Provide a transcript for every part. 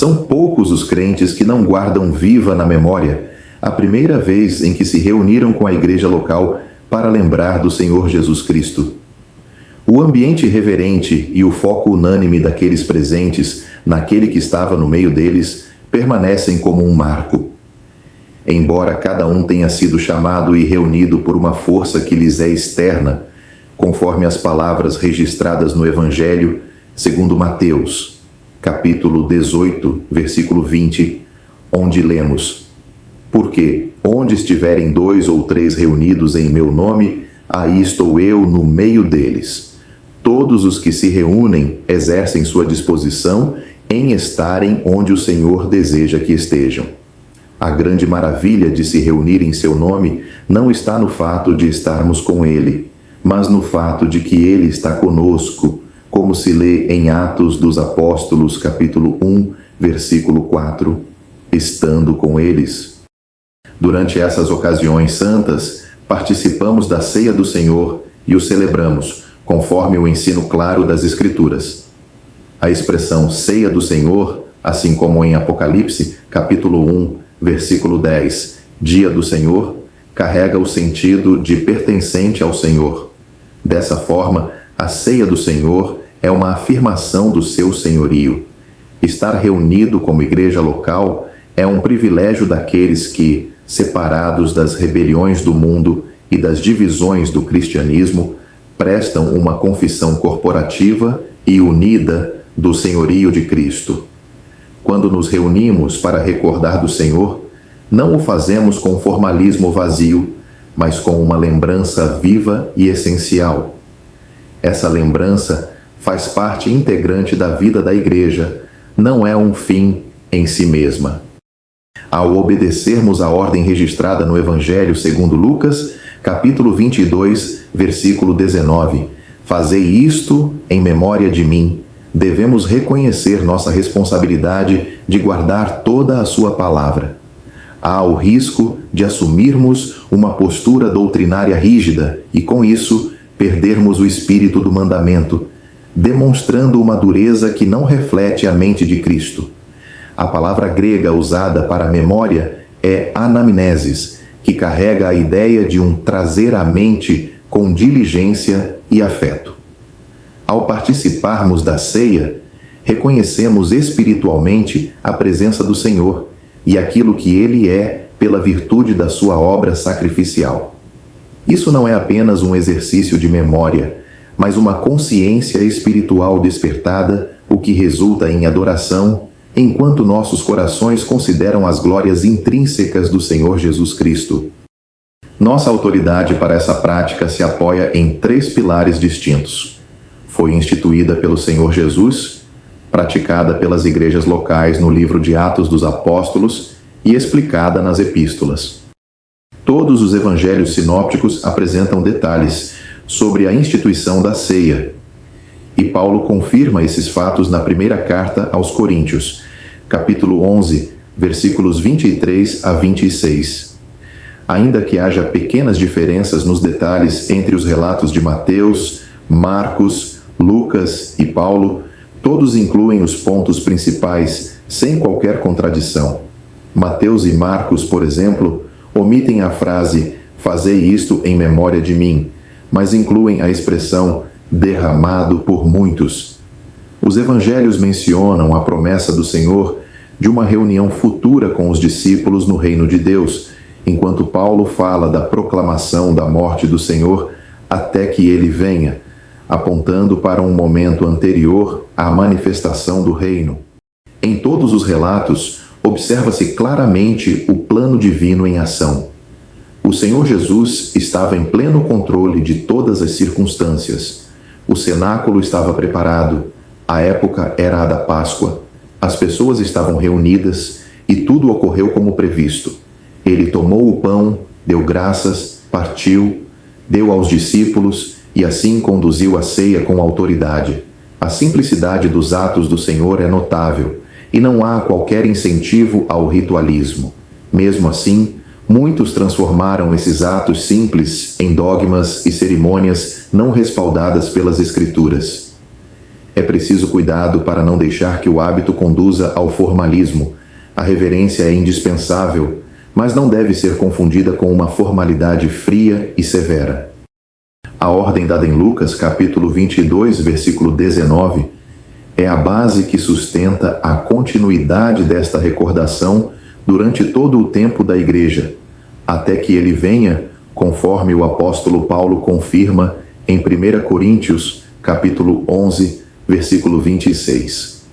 São poucos os crentes que não guardam viva na memória a primeira vez em que se reuniram com a igreja local para lembrar do Senhor Jesus Cristo. O ambiente reverente e o foco unânime daqueles presentes naquele que estava no meio deles permanecem como um marco. Embora cada um tenha sido chamado e reunido por uma força que lhes é externa, conforme as palavras registradas no Evangelho, segundo Mateus, capítulo 18, versículo 20, onde lemos: Porque onde estiverem 2 ou 3 reunidos em meu nome, aí estou eu no meio deles. Todos os que se reúnem exercem sua disposição em estarem onde o Senhor deseja que estejam. A grande maravilha de se reunir em seu nome não está no fato de estarmos com Ele, mas no fato de que Ele está conosco, como se lê em Atos dos Apóstolos, capítulo 1, versículo 4, estando com eles. Durante essas ocasiões santas, participamos da ceia do Senhor e o celebramos, conforme o ensino claro das Escrituras. A expressão ceia do Senhor, assim como em Apocalipse, capítulo 1, versículo 10, dia do Senhor, carrega o sentido de pertencente ao Senhor. Dessa forma, a ceia do Senhor é uma afirmação do seu senhorio. Estar reunido como igreja local é um privilégio daqueles que, separados das rebeliões do mundo e das divisões do cristianismo, prestam uma confissão corporativa e unida do senhorio de Cristo. Quando nos reunimos para recordar do Senhor, não o fazemos com formalismo vazio, mas com uma lembrança viva e essencial. Essa lembrança faz parte integrante da vida da igreja, não é um fim em si mesma. Ao obedecermos à ordem registrada no Evangelho segundo Lucas, capítulo 22, versículo 19, fazei isto em memória de mim, devemos reconhecer nossa responsabilidade de guardar toda a sua palavra. Há o risco de assumirmos uma postura doutrinária rígida e, com isso, perdermos o espírito do mandamento, demonstrando uma dureza que não reflete a mente de Cristo. A palavra grega usada para memória é anamnesis, que carrega a ideia de um trazer à mente com diligência e afeto. Ao participarmos da ceia, reconhecemos espiritualmente a presença do Senhor e aquilo que Ele é pela virtude da sua obra sacrificial. Isso não é apenas um exercício de memória, mas uma consciência espiritual despertada, o que resulta em adoração, enquanto nossos corações consideram as glórias intrínsecas do Senhor Jesus Cristo. Nossa autoridade para essa prática se apoia em 3 pilares distintos. Foi instituída pelo Senhor Jesus, praticada pelas igrejas locais no livro de Atos dos Apóstolos e explicada nas epístolas. Todos os evangelhos sinópticos apresentam detalhes sobre a instituição da ceia, e Paulo confirma esses fatos na primeira carta aos Coríntios, capítulo 11, versículos 23 a 26. Ainda que haja pequenas diferenças nos detalhes entre os relatos de Mateus, Marcos, Lucas e Paulo, todos incluem os pontos principais sem qualquer contradição. Mateus e Marcos, por exemplo, omitem a frase "fazei isto em memória de mim", mas incluem a expressão "derramado por muitos". Os evangelhos mencionam a promessa do Senhor de uma reunião futura com os discípulos no reino de Deus, enquanto Paulo fala da proclamação da morte do Senhor até que ele venha, apontando para um momento anterior à manifestação do reino. Em todos os relatos, observa-se claramente o plano divino em ação. O Senhor Jesus estava em pleno controle de todas as circunstâncias. O cenáculo estava preparado, a época era a da Páscoa, as pessoas estavam reunidas e tudo ocorreu como previsto. Ele tomou o pão, deu graças, partiu, deu aos discípulos e assim conduziu a ceia com autoridade. A simplicidade dos atos do Senhor é notável e não há qualquer incentivo ao ritualismo. Mesmo assim, muitos transformaram esses atos simples em dogmas e cerimônias não respaldadas pelas Escrituras. É preciso cuidado para não deixar que o hábito conduza ao formalismo. A reverência é indispensável, mas não deve ser confundida com uma formalidade fria e severa. A ordem dada em Lucas, capítulo 22, versículo 19, é a base que sustenta a continuidade desta recordação durante todo o tempo da Igreja, até que ele venha, conforme o apóstolo Paulo confirma em 1 Coríntios, capítulo 11, versículo 26.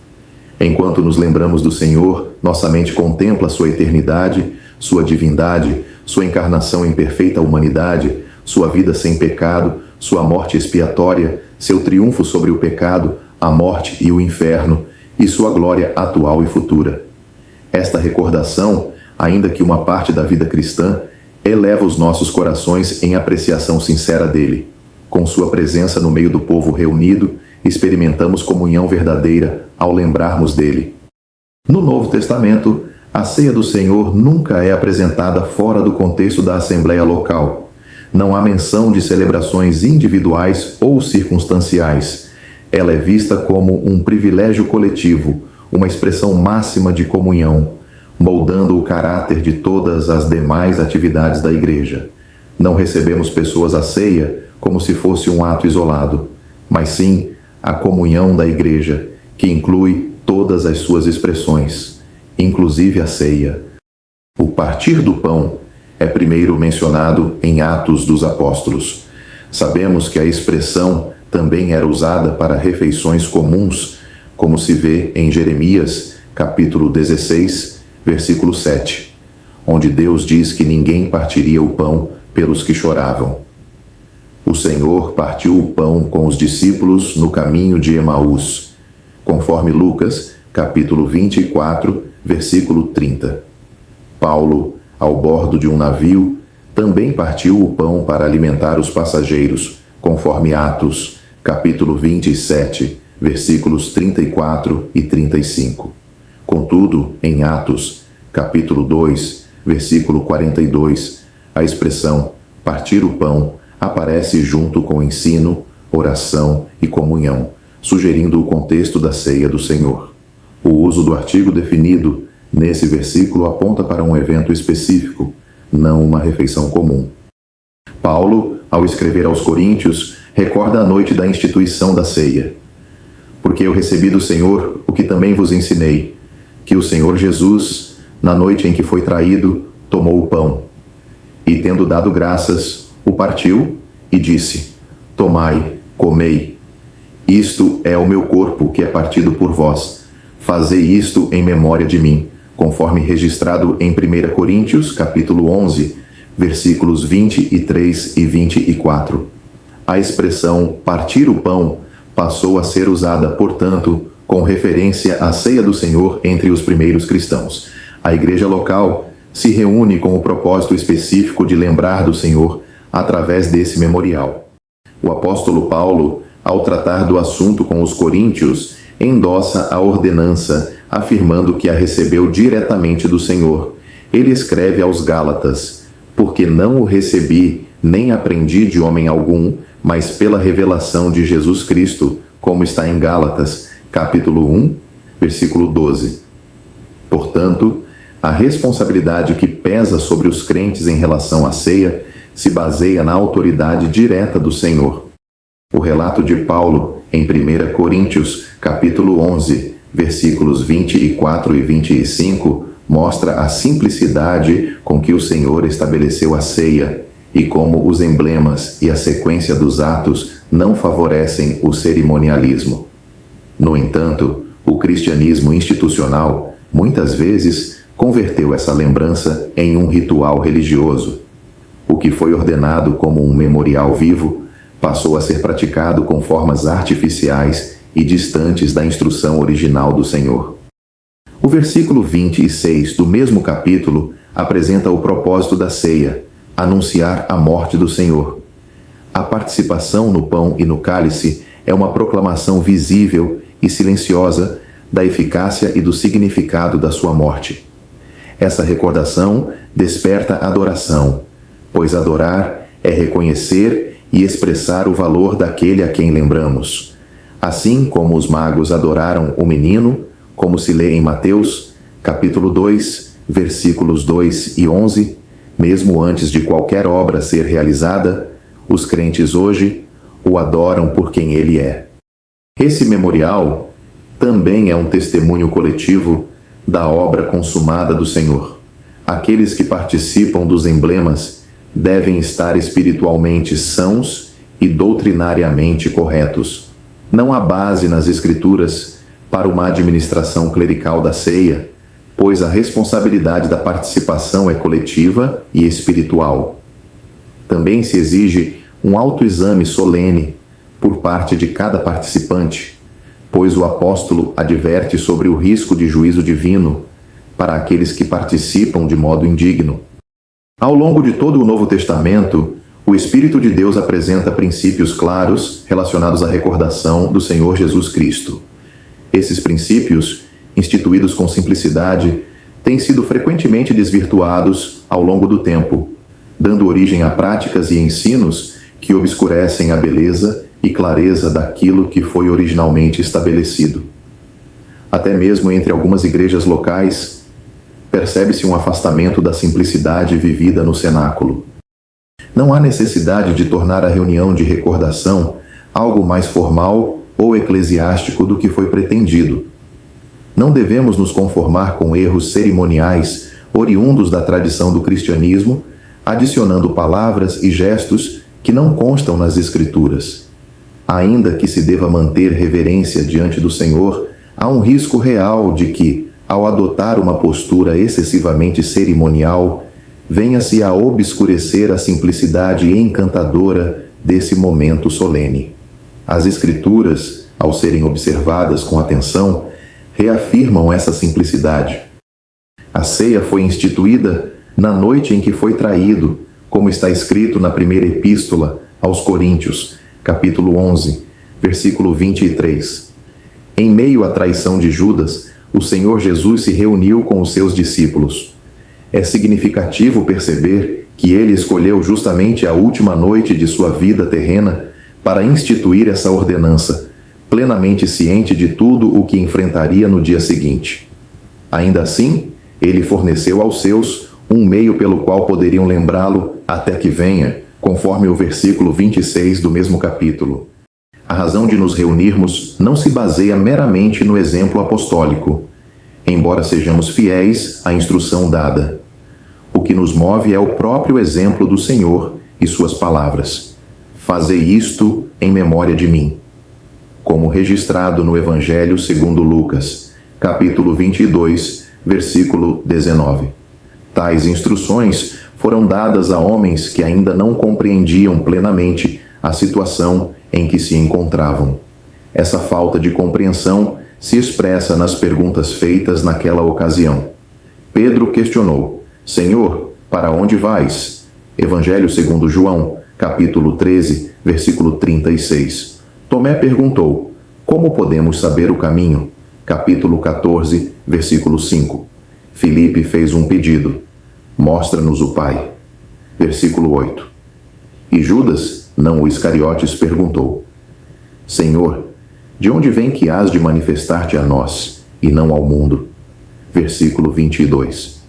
Enquanto nos lembramos do Senhor, nossa mente contempla sua eternidade, sua divindade, sua encarnação em perfeita humanidade, sua vida sem pecado, sua morte expiatória, seu triunfo sobre o pecado, a morte e o inferno, e sua glória atual e futura. Esta recordação, ainda que uma parte da vida cristã, eleva os nossos corações em apreciação sincera dele. Com sua presença no meio do povo reunido, experimentamos comunhão verdadeira ao lembrarmos dele. No Novo Testamento, a ceia do Senhor nunca é apresentada fora do contexto da assembleia local. Não há menção de celebrações individuais ou circunstanciais. Ela é vista como um privilégio coletivo, uma expressão máxima de comunhão, moldando o caráter de todas as demais atividades da Igreja. Não recebemos pessoas à ceia como se fosse um ato isolado, mas sim a comunhão da Igreja, que inclui todas as suas expressões, inclusive a ceia. O partir do pão é primeiro mencionado em Atos dos Apóstolos. Sabemos que a expressão também era usada para refeições comuns, como se vê em Jeremias, capítulo 16, versículo 7, onde Deus diz que ninguém partiria o pão pelos que choravam. O Senhor partiu o pão com os discípulos no caminho de Emaús, conforme Lucas, capítulo 24, versículo 30. Paulo, ao bordo de um navio, também partiu o pão para alimentar os passageiros, conforme Atos, capítulo 27, versículos 34 e 35. Contudo, em Atos, capítulo 2, versículo 42, a expressão partir o pão aparece junto com ensino, oração e comunhão, sugerindo o contexto da ceia do Senhor. O uso do artigo definido nesse versículo aponta para um evento específico, não uma refeição comum. Paulo, ao escrever aos Coríntios, recorda a noite da instituição da ceia. Porque eu recebi do Senhor o que também vos ensinei, que o Senhor Jesus, na noite em que foi traído, tomou o pão, e tendo dado graças, o partiu e disse: Tomai, comei, isto é o meu corpo que é partido por vós. Fazei isto em memória de mim, conforme registrado em 1 Coríntios, capítulo 11, versículos 23 e 24. A expressão partir o pão passou a ser usada, portanto, com referência à ceia do Senhor entre os primeiros cristãos. A igreja local se reúne com o propósito específico de lembrar do Senhor através desse memorial. O apóstolo Paulo, ao tratar do assunto com os coríntios, endossa a ordenança, afirmando que a recebeu diretamente do Senhor. Ele escreve aos Gálatas: porque não o recebi, nem aprendi de homem algum, mas pela revelação de Jesus Cristo, como está em Gálatas, capítulo 1, versículo 12. Portanto, a responsabilidade que pesa sobre os crentes em relação à ceia se baseia na autoridade direta do Senhor. O relato de Paulo em 1 Coríntios, capítulo 11, versículos 24 e 25, mostra a simplicidade com que o Senhor estabeleceu a ceia e como os emblemas e a sequência dos atos não favorecem o cerimonialismo. No entanto, o cristianismo institucional muitas vezes converteu essa lembrança em um ritual religioso. O que foi ordenado como um memorial vivo passou a ser praticado com formas artificiais e distantes da instrução original do Senhor. O versículo 26 do mesmo capítulo apresenta o propósito da ceia, anunciar a morte do Senhor. A participação no pão e no cálice é uma proclamação visível e silenciosa da eficácia e do significado da sua morte. Essa recordação desperta adoração, pois adorar é reconhecer e expressar o valor daquele a quem lembramos. Assim como os magos adoraram o menino, como se lê em Mateus, capítulo 2, versículos 2 e 11, mesmo antes de qualquer obra ser realizada, os crentes hoje o adoram por quem ele é. Esse memorial também é um testemunho coletivo da obra consumada do Senhor. Aqueles que participam dos emblemas devem estar espiritualmente sãos e doutrinariamente corretos. Não há base nas Escrituras para uma administração clerical da ceia, pois a responsabilidade da participação é coletiva e espiritual. Também se exige um autoexame solene por parte de cada participante, pois o apóstolo adverte sobre o risco de juízo divino para aqueles que participam de modo indigno. Ao longo de todo o Novo Testamento, o Espírito de Deus apresenta princípios claros relacionados à recordação do Senhor Jesus Cristo. Esses princípios, instituídos com simplicidade, têm sido frequentemente desvirtuados ao longo do tempo, dando origem a práticas e ensinos que obscurecem a beleza e clareza daquilo que foi originalmente estabelecido. Até mesmo entre algumas igrejas locais, percebe-se um afastamento da simplicidade vivida no cenáculo. Não há necessidade de tornar a reunião de recordação algo mais formal ou eclesiástico do que foi pretendido. Não devemos nos conformar com erros cerimoniais oriundos da tradição do cristianismo, adicionando palavras e gestos que não constam nas Escrituras. Ainda que se deva manter reverência diante do Senhor, há um risco real de que, ao adotar uma postura excessivamente cerimonial, venha-se a obscurecer a simplicidade encantadora desse momento solene. As Escrituras, ao serem observadas com atenção, reafirmam essa simplicidade. A ceia foi instituída na noite em que foi traído, como está escrito na primeira epístola aos Coríntios, capítulo 11, versículo 23. Em meio à traição de Judas, o Senhor Jesus se reuniu com os seus discípulos. É significativo perceber que ele escolheu justamente a última noite de sua vida terrena para instituir essa ordenança, plenamente ciente de tudo o que enfrentaria no dia seguinte. Ainda assim, ele forneceu aos seus um meio pelo qual poderiam lembrá-lo até que venha, conforme o versículo 26 do mesmo capítulo. A razão de nos reunirmos não se baseia meramente no exemplo apostólico, embora sejamos fiéis à instrução dada. O que nos move é o próprio exemplo do Senhor e suas palavras. Fazei isto em memória de mim. Como registrado no Evangelho segundo Lucas, capítulo 22, versículo 19. Tais instruções foram dadas a homens que ainda não compreendiam plenamente a situação em que se encontravam. Essa falta de compreensão se expressa nas perguntas feitas naquela ocasião. Pedro questionou: Senhor, para onde vais? Evangelho segundo João, capítulo 13, versículo 36. Tomé perguntou: Como podemos saber o caminho? Capítulo 14, versículo 5. Filipe fez um pedido: Mostra-nos o Pai. Versículo 8. E Judas, não o Iscariotes, perguntou: Senhor, de onde vem que hás de manifestar-te a nós, e não ao mundo? Versículo 22.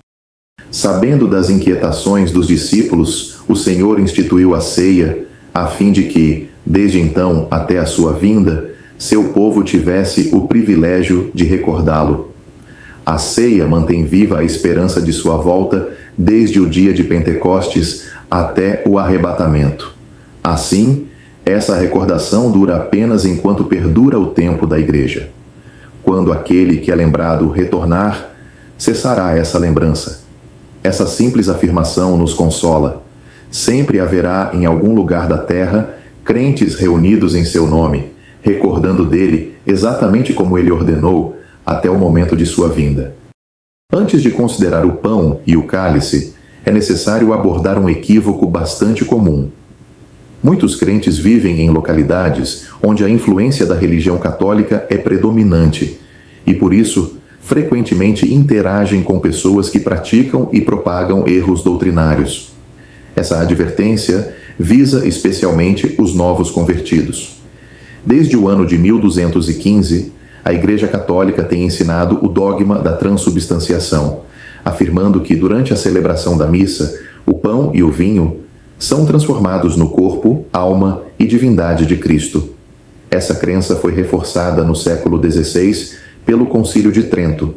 Sabendo das inquietações dos discípulos, o Senhor instituiu a ceia, a fim de que, desde então até a sua vinda, seu povo tivesse o privilégio de recordá-lo. A ceia mantém viva a esperança de sua volta desde o dia de Pentecostes até o arrebatamento. Assim, essa recordação dura apenas enquanto perdura o tempo da Igreja. Quando aquele que é lembrado retornar, cessará essa lembrança. Essa simples afirmação nos consola. Sempre haverá em algum lugar da terra crentes reunidos em seu nome, recordando dele exatamente como ele ordenou até o momento de sua vinda. Antes de considerar o pão e o cálice, é necessário abordar um equívoco bastante comum. Muitos crentes vivem em localidades onde a influência da religião católica é predominante e, por isso, frequentemente interagem com pessoas que praticam e propagam erros doutrinários. Essa advertência visa especialmente os novos convertidos. Desde o ano de 1215, a Igreja Católica tem ensinado o dogma da transubstanciação, afirmando que durante a celebração da missa, o pão e o vinho são transformados no corpo, alma e divindade de Cristo. Essa crença foi reforçada no século XVI pelo Concílio de Trento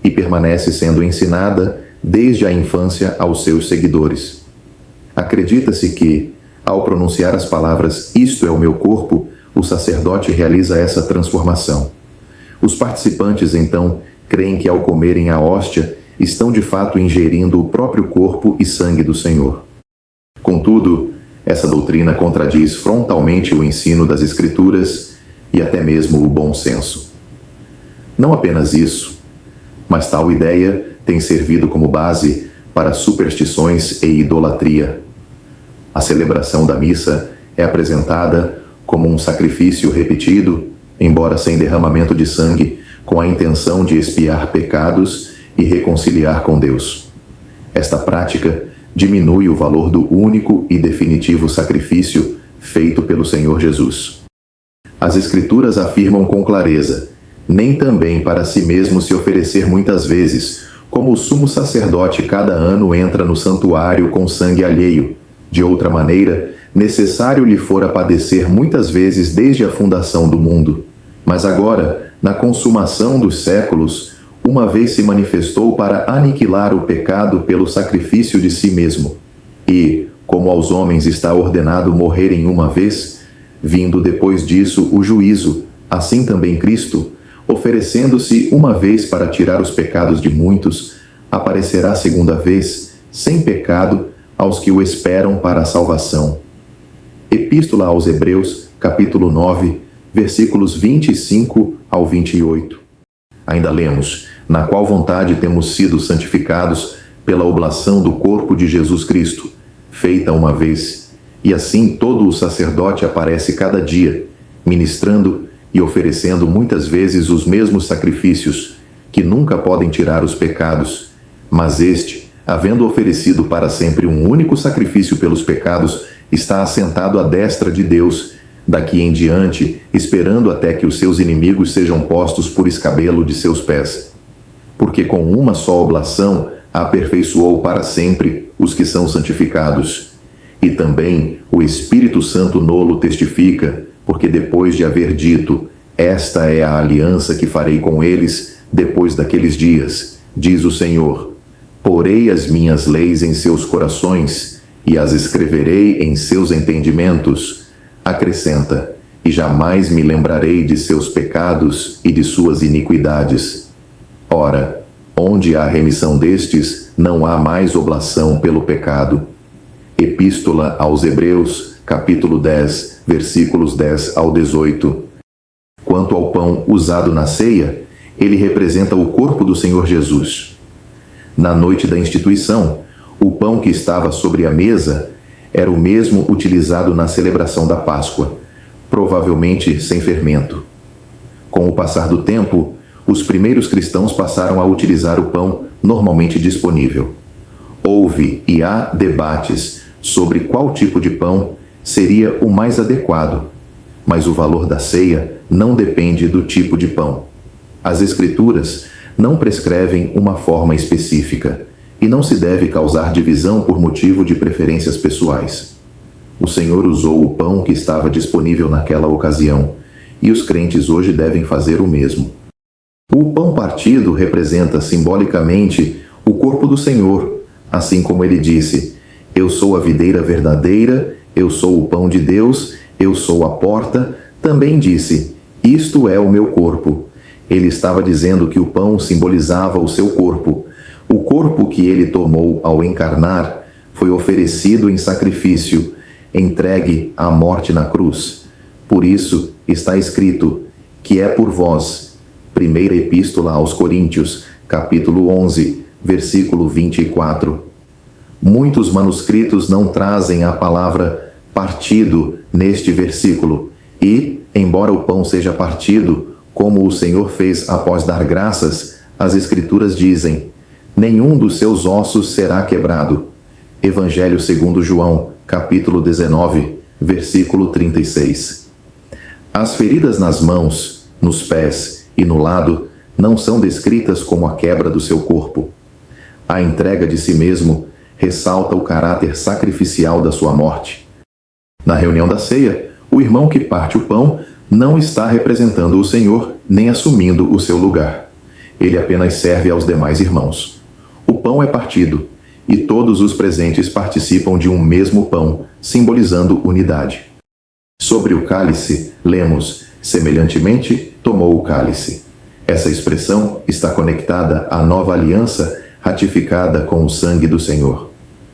e permanece sendo ensinada desde a infância aos seus seguidores. Acredita-se que, ao pronunciar as palavras "Isto é o meu corpo", o sacerdote realiza essa transformação. Os participantes, então, creem que ao comerem a hóstia, estão de fato ingerindo o próprio corpo e sangue do Senhor. Contudo, essa doutrina contradiz frontalmente o ensino das Escrituras e até mesmo o bom senso. Não apenas isso, mas tal ideia tem servido como base para superstições e idolatria. A celebração da missa é apresentada como um sacrifício repetido, embora sem derramamento de sangue, com a intenção de expiar pecados e reconciliar com Deus. Esta prática diminui o valor do único e definitivo sacrifício feito pelo Senhor Jesus. As Escrituras afirmam com clareza: nem também para si mesmo se oferecer muitas vezes, como o sumo sacerdote cada ano entra no santuário com sangue alheio. De outra maneira, necessário lhe fora padecer muitas vezes desde a fundação do mundo. Mas agora, na consumação dos séculos, uma vez se manifestou para aniquilar o pecado pelo sacrifício de si mesmo. E, como aos homens está ordenado morrerem uma vez, vindo depois disso o juízo, assim também Cristo, oferecendo-se uma vez para tirar os pecados de muitos, aparecerá segunda vez, sem pecado, aos que o esperam para a salvação. Epístola aos Hebreus, capítulo 9, versículos 25 ao 28. Ainda lemos: na qual vontade temos sido santificados pela oblação do corpo de Jesus Cristo, feita uma vez, e assim todo o sacerdote aparece cada dia, ministrando e oferecendo muitas vezes os mesmos sacrifícios, que nunca podem tirar os pecados, mas este, havendo oferecido para sempre um único sacrifício pelos pecados, está assentado à destra de Deus, daqui em diante, esperando até que os seus inimigos sejam postos por escabelo de seus pés. Porque com uma só oblação aperfeiçoou para sempre os que são santificados. E também o Espírito Santo nolo testifica, porque depois de haver dito: esta é a aliança que farei com eles depois daqueles dias, diz o Senhor, porei as minhas leis em seus corações e as escreverei em seus entendimentos. Acrescenta: e jamais me lembrarei de seus pecados e de suas iniquidades. Ora, onde há remissão destes, não há mais oblação pelo pecado. Epístola aos Hebreus, capítulo 10, versículos 10 ao 18. Quanto ao pão usado na ceia, ele representa o corpo do Senhor Jesus. Na noite da instituição, o pão que estava sobre a mesa era o mesmo utilizado na celebração da Páscoa, provavelmente sem fermento. Com o passar do tempo, os primeiros cristãos passaram a utilizar o pão normalmente disponível. Houve e há debates sobre qual tipo de pão seria o mais adequado, mas o valor da ceia não depende do tipo de pão. As Escrituras não prescrevem uma forma específica, e não se deve causar divisão por motivo de preferências pessoais. O Senhor usou o pão que estava disponível naquela ocasião, e os crentes hoje devem fazer o mesmo. O pão partido representa simbolicamente o corpo do Senhor, assim como ele disse: eu sou a videira verdadeira, eu sou o pão de Deus, eu sou a porta. Também disse: isto é o meu corpo. Ele estava dizendo que o pão simbolizava o seu corpo. O corpo que ele tomou ao encarnar foi oferecido em sacrifício, entregue à morte na cruz. Por isso está escrito que é por vós. Primeira Epístola aos Coríntios, capítulo 11, versículo 24. Muitos manuscritos não trazem a palavra partido neste versículo e, embora o pão seja partido, como o Senhor fez após dar graças, as Escrituras dizem: nenhum dos seus ossos será quebrado. Evangelho segundo João, capítulo 19, versículo 36. As feridas nas mãos, nos pés e no lado não são descritas como a quebra do seu corpo. A entrega de si mesmo ressalta o caráter sacrificial da sua morte. Na reunião da ceia, o irmão que parte o pão não está representando o Senhor nem assumindo o seu lugar. Ele apenas serve aos demais irmãos. O pão é partido, e todos os presentes participam de um mesmo pão, simbolizando unidade. Sobre o cálice, lemos: semelhantemente, tomou o cálice. Essa expressão está conectada à nova aliança ratificada com o sangue do Senhor.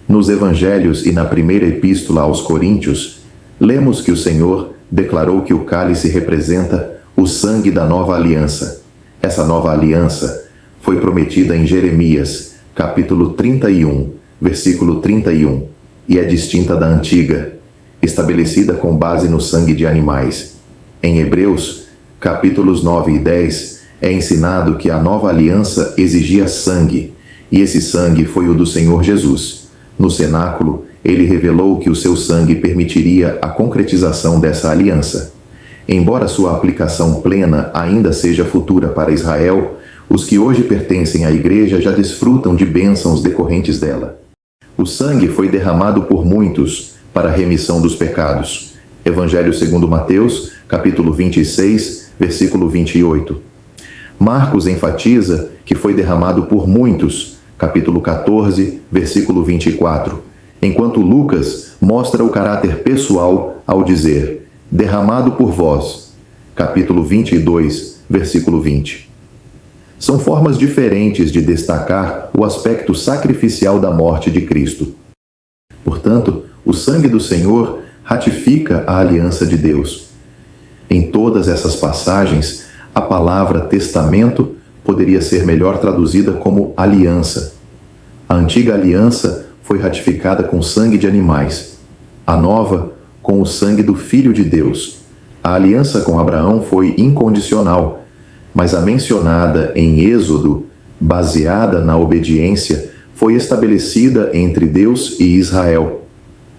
Nos Evangelhos e na primeira epístola aos Coríntios, lemos que o Senhor declarou que o cálice representa o sangue da nova aliança. Essa nova aliança foi prometida em Jeremias, capítulo 31, versículo 31, e é distinta da antiga, estabelecida com base no sangue de animais. Em Hebreus, capítulos 9 e 10, é ensinado que a nova aliança exigia sangue, e esse sangue foi o do Senhor Jesus. No cenáculo, ele revelou que o seu sangue permitiria a concretização dessa aliança. Embora sua aplicação plena ainda seja futura para Israel, os que hoje pertencem à Igreja já desfrutam de bênçãos decorrentes dela. O sangue foi derramado por muitos para a remissão dos pecados. Evangelho segundo Mateus, capítulo 26, versículo 28. Marcos enfatiza que foi derramado por muitos, capítulo 14, versículo 24, enquanto Lucas mostra o caráter pessoal ao dizer: derramado por vós, capítulo 22, versículo 20. São formas diferentes de destacar o aspecto sacrificial da morte de Cristo. Portanto, o sangue do Senhor ratifica a aliança de Deus. Em todas essas passagens, a palavra testamento poderia ser melhor traduzida como aliança. A antiga aliança foi ratificada com sangue de animais, a nova com o sangue do Filho de Deus. A aliança com Abraão foi incondicional, mas a mencionada em Êxodo, baseada na obediência, foi estabelecida entre Deus e Israel.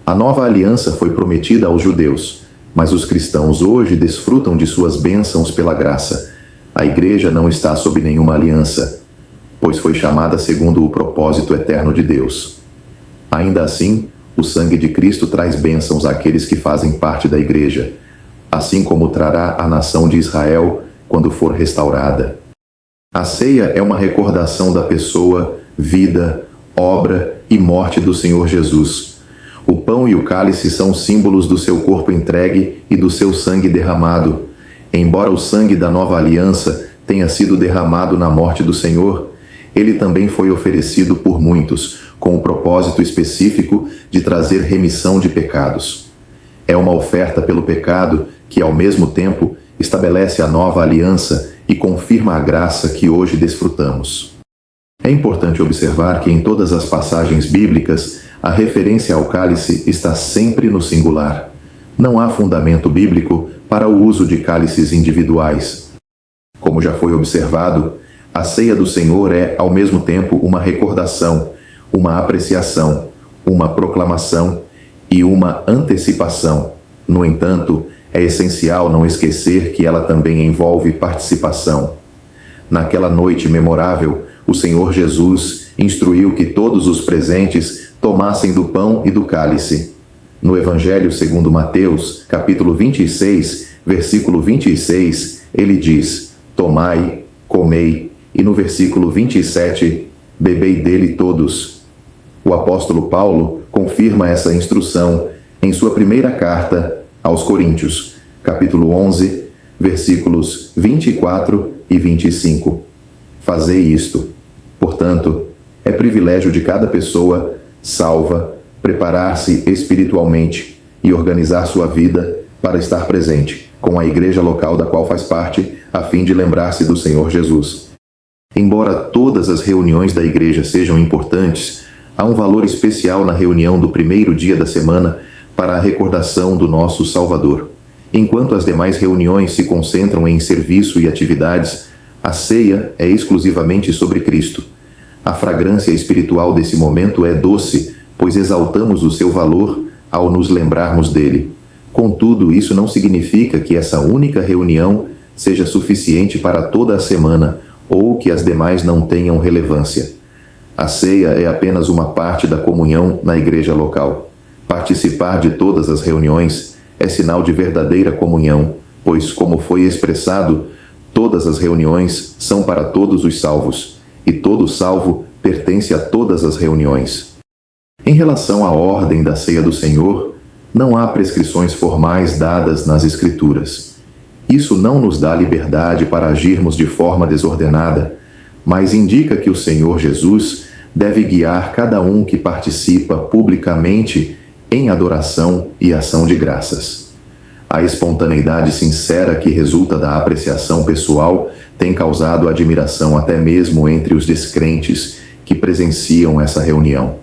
A nova aliança foi prometida aos judeus, mas os cristãos hoje desfrutam de suas bênçãos pela graça. A Igreja não está sob nenhuma aliança, pois foi chamada segundo o propósito eterno de Deus. Ainda assim, o sangue de Cristo traz bênçãos àqueles que fazem parte da Igreja, assim como trará a nação de Israel quando for restaurada. A ceia é uma recordação da pessoa, vida, obra e morte do Senhor Jesus. O pão e o cálice são símbolos do seu corpo entregue e do seu sangue derramado. Embora o sangue da nova aliança tenha sido derramado na morte do Senhor, ele também foi oferecido por muitos, com o propósito específico de trazer remissão de pecados. É uma oferta pelo pecado que, ao mesmo tempo, estabelece a nova aliança e confirma a graça que hoje desfrutamos. É importante observar que em todas as passagens bíblicas, a referência ao cálice está sempre no singular. Não há fundamento bíblico para o uso de cálices individuais. Como já foi observado, a ceia do Senhor é, ao mesmo tempo, uma recordação, uma apreciação, uma proclamação e uma antecipação. No entanto, é essencial não esquecer que ela também envolve participação. Naquela noite memorável, o Senhor Jesus instruiu que todos os presentes tomassem do pão e do cálice. No Evangelho segundo Mateus, capítulo 26, versículo 26, ele diz: tomai, comei, e no versículo 27, bebei dele todos. O apóstolo Paulo confirma essa instrução em sua primeira carta aos Coríntios, capítulo 11, versículos 24 e 25. Fazei isto. Portanto, é privilégio de cada pessoa salva preparar-se espiritualmente e organizar sua vida para estar presente com a igreja local da qual faz parte, a fim de lembrar-se do Senhor Jesus. Embora todas as reuniões da igreja sejam importantes, há um valor especial na reunião do primeiro dia da semana para a recordação do nosso Salvador. Enquanto as demais reuniões se concentram em serviço e atividades, a ceia é exclusivamente sobre Cristo. A fragrância espiritual desse momento é doce, pois exaltamos o seu valor ao nos lembrarmos dele. Contudo, isso não significa que essa única reunião seja suficiente para toda a semana ou que as demais não tenham relevância. A ceia é apenas uma parte da comunhão na igreja local. Participar de todas as reuniões é sinal de verdadeira comunhão, pois, como foi expressado, todas as reuniões são para todos os salvos, e todo salvo pertence a todas as reuniões. Em relação à ordem da ceia do Senhor, não há prescrições formais dadas nas Escrituras. Isso não nos dá liberdade para agirmos de forma desordenada, mas indica que o Senhor Jesus deve guiar cada um que participa publicamente em adoração e ação de graças. A espontaneidade sincera que resulta da apreciação pessoal tem causado admiração até mesmo entre os descrentes que presenciam essa reunião.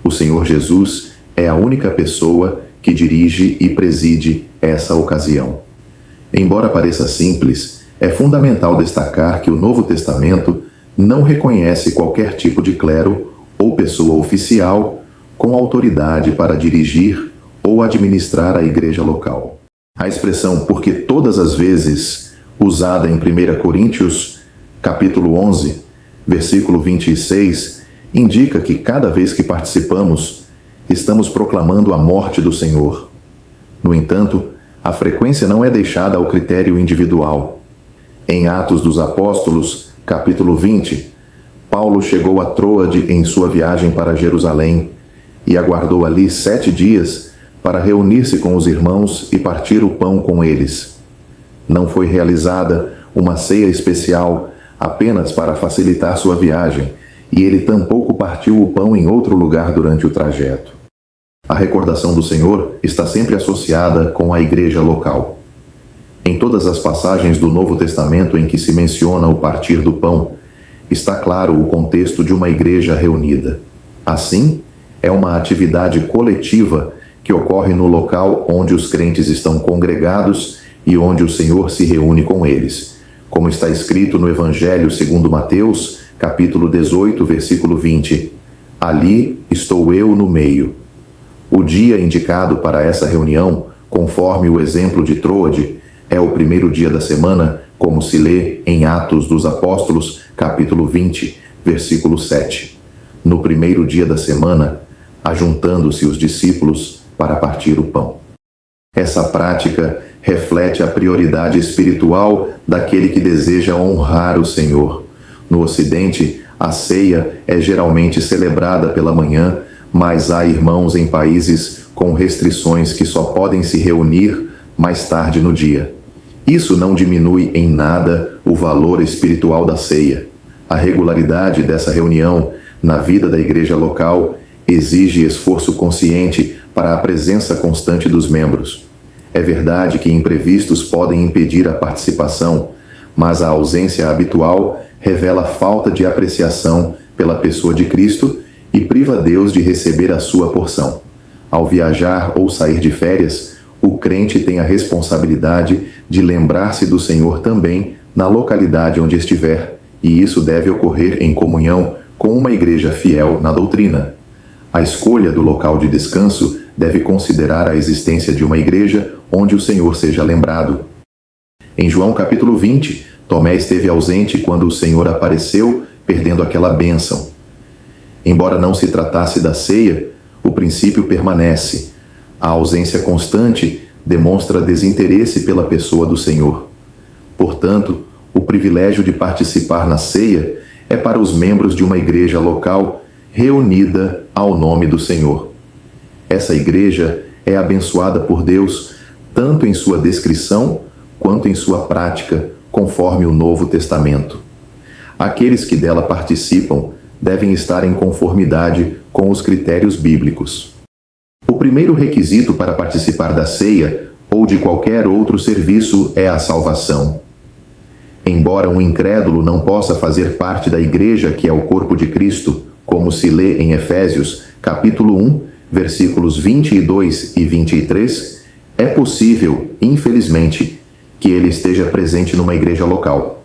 O Senhor Jesus é a única pessoa que dirige e preside essa ocasião. Embora pareça simples, é fundamental destacar que o Novo Testamento não reconhece qualquer tipo de clero ou pessoa oficial com autoridade para dirigir ou administrar a igreja local. A expressão "porque todas as vezes", usada em 1 Coríntios, capítulo 11, versículo 26, indica que cada vez que participamos, estamos proclamando a morte do Senhor. No entanto, a frequência não é deixada ao critério individual. Em Atos dos Apóstolos, capítulo 20, Paulo chegou a Troade em sua viagem para Jerusalém e aguardou ali 7 dias para reunir-se com os irmãos e partir o pão com eles. Não foi realizada uma ceia especial apenas para facilitar sua viagem, e ele tampouco partiu o pão em outro lugar durante o trajeto. A recordação do Senhor está sempre associada com a igreja local. Em todas as passagens do Novo Testamento em que se menciona o partir do pão, está claro o contexto de uma igreja reunida. Assim, é uma atividade coletiva que ocorre no local onde os crentes estão congregados e onde o Senhor se reúne com eles, como está escrito no Evangelho segundo Mateus, capítulo 18, versículo 20. Ali estou eu no meio. O dia indicado para essa reunião, conforme o exemplo de Troade, é o primeiro dia da semana, como se lê em Atos dos Apóstolos, capítulo 20, versículo 7. No primeiro dia da semana, ajuntando-se os discípulos para partir o pão. Essa prática reflete a prioridade espiritual daquele que deseja honrar o Senhor. No Ocidente, a ceia é geralmente celebrada pela manhã, mas há irmãos em países com restrições que só podem se reunir mais tarde no dia. Isso não diminui em nada o valor espiritual da ceia. A regularidade dessa reunião na vida da igreja local exige esforço consciente para a presença constante dos membros. É verdade que imprevistos podem impedir a participação, mas a ausência habitual revela falta de apreciação pela pessoa de Cristo e priva Deus de receber a sua porção. Ao viajar ou sair de férias, o crente tem a responsabilidade de lembrar-se do Senhor também na localidade onde estiver, e isso deve ocorrer em comunhão com uma igreja fiel na doutrina. A escolha do local de descanso deve considerar a existência de uma igreja onde o Senhor seja lembrado. Em João capítulo 20, Tomé esteve ausente quando o Senhor apareceu, perdendo aquela bênção. Embora não se tratasse da ceia, o princípio permanece. A ausência constante demonstra desinteresse pela pessoa do Senhor. Portanto, o privilégio de participar na ceia é para os membros de uma igreja local reunida ao nome do Senhor. Essa igreja é abençoada por Deus tanto em sua descrição quanto em sua prática, conforme o Novo Testamento. Aqueles que dela participam devem estar em conformidade com os critérios bíblicos. O primeiro requisito para participar da ceia ou de qualquer outro serviço é a salvação. Embora um incrédulo não possa fazer parte da igreja que é o corpo de Cristo, como se lê em Efésios, capítulo 1, versículos 22 e 23, é possível, infelizmente, que ele esteja presente numa igreja local.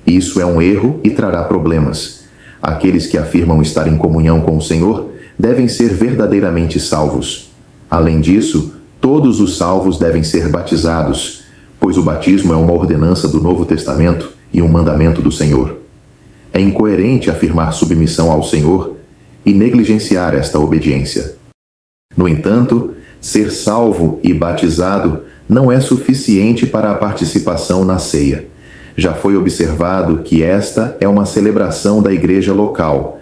Isso é um erro e trará problemas. Aqueles que afirmam estar em comunhão com o Senhor devem ser verdadeiramente salvos. Além disso, Todos os salvos devem ser batizados, pois o batismo é uma ordenança do Novo Testamento e um mandamento do Senhor. É incoerente afirmar submissão ao Senhor e negligenciar esta obediência. No entanto, ser salvo e batizado não é suficiente para a participação na ceia. Já foi observado que esta é uma celebração da igreja local,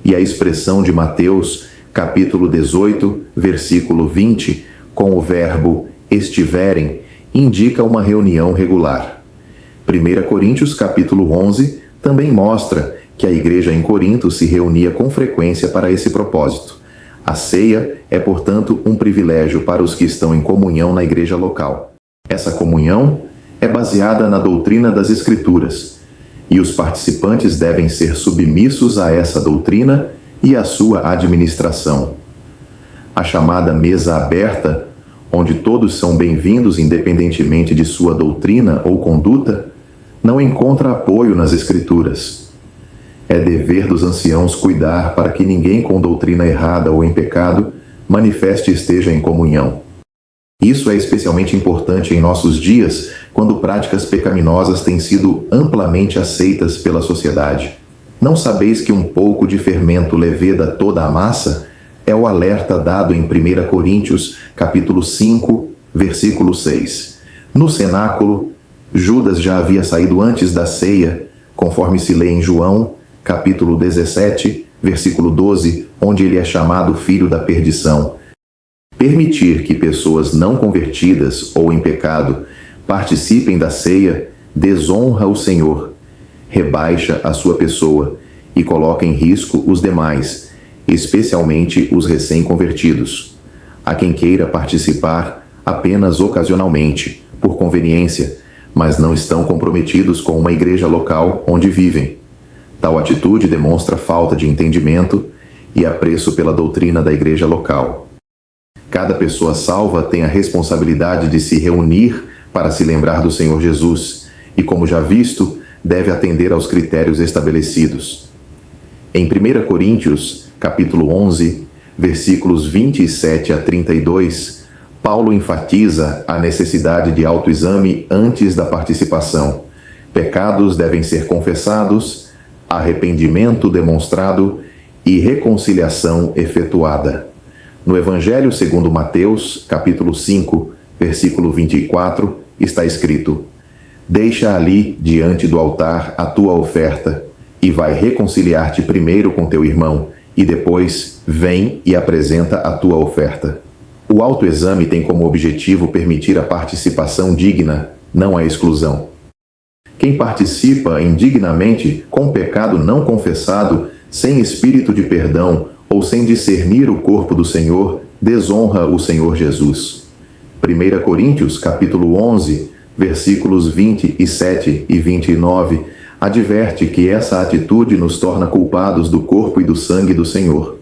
e a expressão de Mateus, capítulo 18, versículo 20, com o verbo estiverem, indica uma reunião regular. 1 Coríntios, capítulo 11, também mostra que a igreja em Corinto se reunia com frequência para esse propósito. A ceia é, portanto, um privilégio para os que estão em comunhão na igreja local. Essa comunhão é baseada na doutrina das Escrituras, e os participantes devem ser submissos a essa doutrina e à sua administração. A chamada mesa aberta, onde todos são bem-vindos independentemente de sua doutrina ou conduta, não encontra apoio nas Escrituras. É dever dos anciãos cuidar para que ninguém com doutrina errada ou em pecado manifeste e esteja em comunhão. Isso é especialmente importante em nossos dias, quando práticas pecaminosas têm sido amplamente aceitas pela sociedade. Não sabeis que um pouco de fermento leveda toda a massa? É o alerta dado em 1 Coríntios, capítulo 5, versículo 6. No cenáculo, Judas já havia saído antes da ceia, conforme se lê em João, capítulo 17, versículo 12, onde ele é chamado filho da perdição. Permitir que pessoas não convertidas ou em pecado participem da ceia desonra o Senhor, rebaixa a sua pessoa e coloca em risco os demais, especialmente os recém-convertidos. Há quem queira participar apenas ocasionalmente, por conveniência, mas não estão comprometidos com uma igreja local onde vivem. Tal atitude demonstra falta de entendimento e apreço pela doutrina da igreja local. Cada pessoa salva tem a responsabilidade de se reunir para se lembrar do Senhor Jesus e, como já visto, deve atender aos critérios estabelecidos. Em 1 Coríntios, capítulo 11, versículos 27 a 32, Paulo enfatiza a necessidade de autoexame antes da participação. Pecados devem ser confessados, arrependimento demonstrado e reconciliação efetuada. No Evangelho segundo Mateus, capítulo 5, versículo 24, está escrito: Deixa ali, diante do altar, a tua oferta, e vai reconciliar-te primeiro com teu irmão, e depois vem e apresenta a tua oferta. O autoexame tem como objetivo permitir a participação digna, não a exclusão. Quem participa indignamente, com pecado não confessado, sem espírito de perdão ou sem discernir o corpo do Senhor, desonra o Senhor Jesus. 1 Coríntios, capítulo 11, versículos 27 e 29, adverte que essa atitude nos torna culpados do corpo e do sangue do Senhor.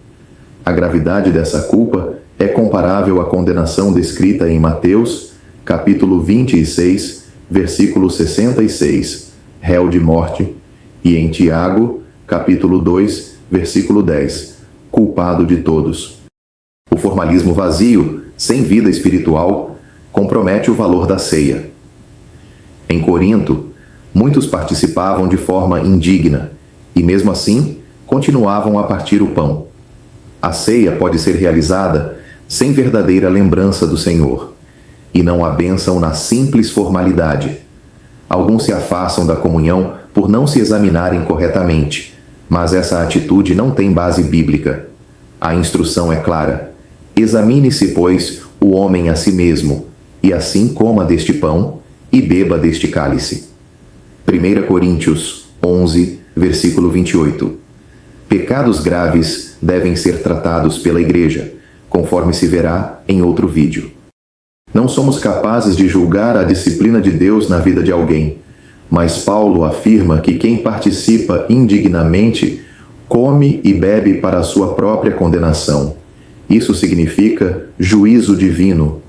A gravidade dessa culpa é comparável à condenação descrita em Mateus, capítulo 26, versículo 66, réu de morte, e em Tiago, capítulo 2, versículo 10, culpado de todos. O formalismo vazio, sem vida espiritual, compromete o valor da ceia. Em Corinto, muitos participavam de forma indigna e, mesmo assim, continuavam a partir o pão. A ceia pode ser realizada sem verdadeira lembrança do Senhor, e não há bênção na simples formalidade. Alguns se afastam da comunhão por não se examinarem corretamente, mas essa atitude não tem base bíblica. A instrução é clara: examine-se, pois, o homem a si mesmo, e assim coma deste pão e beba deste cálice. 1 Coríntios 11, versículo 28. Pecados graves devem ser tratados pela igreja, conforme se verá em outro vídeo. Não somos capazes de julgar a disciplina de Deus na vida de alguém, mas Paulo afirma que quem participa indignamente come e bebe para a sua própria condenação. Isso significa juízo divino.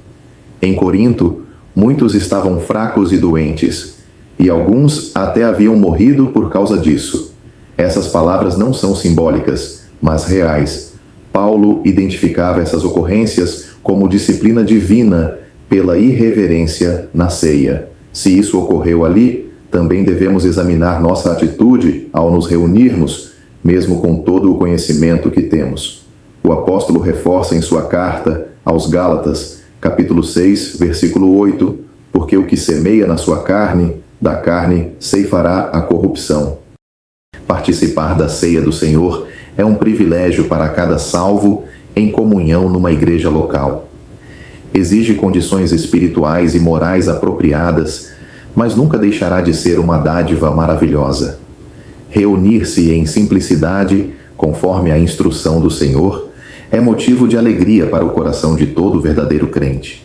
Em Corinto, muitos estavam fracos e doentes, e alguns até haviam morrido por causa disso. Essas palavras não são simbólicas, mas reais. Paulo identificava essas ocorrências como disciplina divina pela irreverência na ceia. Se isso ocorreu ali, também devemos examinar nossa atitude ao nos reunirmos, mesmo com todo o conhecimento que temos. O apóstolo reforça em sua carta aos Gálatas, capítulo 6, versículo 8, porque o que semeia na sua carne, da carne ceifará a corrupção. Participar da ceia do Senhor é um privilégio para cada salvo em comunhão numa igreja local. Exige condições espirituais e morais apropriadas, mas nunca deixará de ser uma dádiva maravilhosa. Reunir-se em simplicidade, conforme a instrução do Senhor, é motivo de alegria para o coração de todo verdadeiro crente.